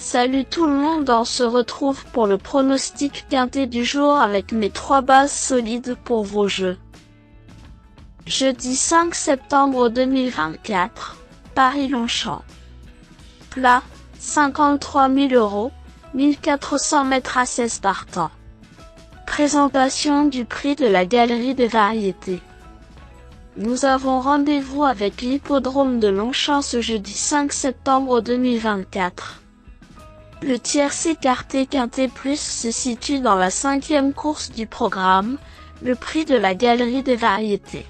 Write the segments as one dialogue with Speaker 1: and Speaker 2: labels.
Speaker 1: Salut tout le monde, on se retrouve pour le pronostic quintet du jour avec mes 3 bases solides pour vos jeux. Jeudi 5 septembre 2024, Paris-Longchamp. Plat, 53 000 €, 1400 mètres à 16 partants. Présentation du prix de la Galerie des Variétés. Nous avons rendez-vous avec l'hippodrome de Longchamp ce jeudi 5 septembre 2024. Le tiercé écarté quintet plus se situe dans la 5e course du programme, le prix de la Galerie des Variétés.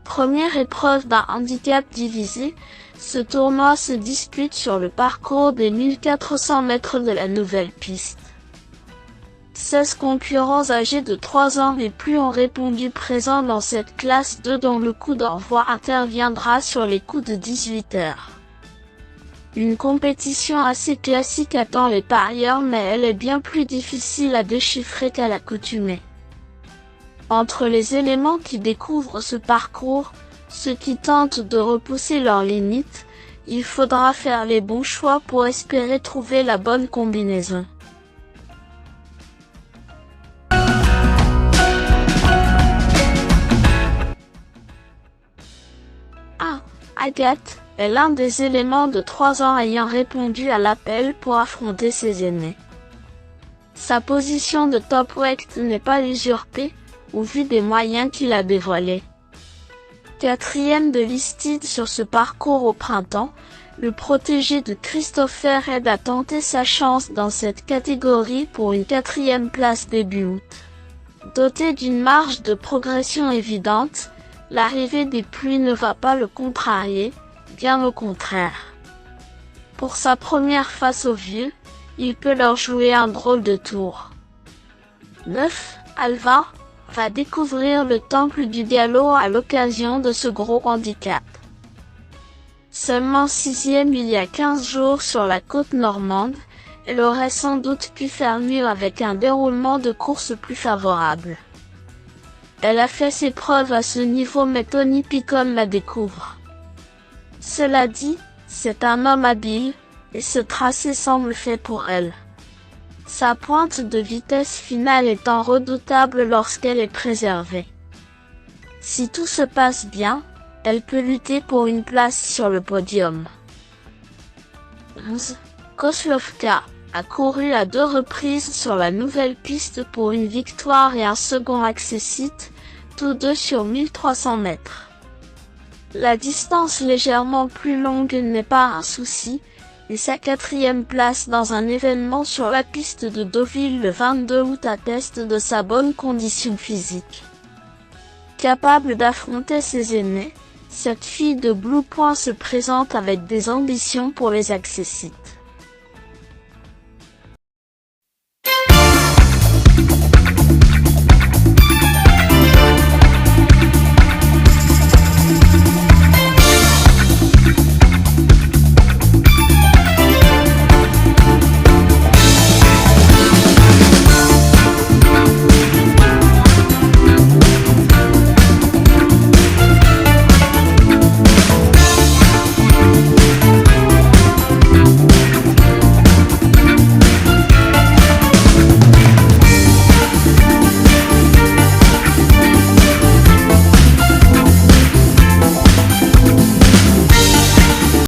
Speaker 1: Première épreuve d'un handicap divisé, ce tournoi se dispute sur le parcours des 1400 mètres de la nouvelle piste. 16 concurrents âgés de 3 ans et plus ont répondu présents dans cette classe 2 dont le coup d'envoi interviendra sur les coups de 18 h. Une compétition assez classique attend les parieurs mais elle est bien plus difficile à déchiffrer qu'à l'accoutumée. Entre les éléments qui découvrent ce parcours, ceux qui tentent de repousser leurs limites, il faudra faire les bons choix pour espérer trouver la bonne combinaison. Agathe est l'un des éléments de 3 ans ayant répondu à l'appel pour affronter ses aînés. Sa position de top weight n'est pas usurpée, au vu des moyens qu'il a dévoilés. 4e de Listide sur ce parcours au printemps, le protégé de Christopher aide à tenter sa chance dans cette catégorie pour une 4e place début août. Doté d'une marge de progression évidente, l'arrivée des pluies ne va pas le contrarier, bien au contraire. Pour sa première face aux vieux, il peut leur jouer un drôle de tour. 9. Alva va découvrir le temple du galop à l'occasion de ce gros handicap. Seulement 6e il y a 15 jours sur la côte normande, elle aurait sans doute pu faire mieux avec un déroulement de course plus favorable. Elle a fait ses preuves à ce niveau mais Tony Picon la découvre. Cela dit, c'est un homme habile, et ce tracé semble fait pour elle. Sa pointe de vitesse finale étant redoutable lorsqu'elle est préservée. Si tout se passe bien, elle peut lutter pour une place sur le podium. 11. Koslovka a couru à 2 reprises sur la nouvelle piste pour une victoire et un second accessite, tous deux sur 1300 mètres. La distance légèrement plus longue n'est pas un souci, et sa 4e place dans un événement sur la piste de Deauville le 22 août atteste de sa bonne condition physique. Capable d'affronter ses aînés, cette fille de Blue Point se présente avec des ambitions pour les accessites.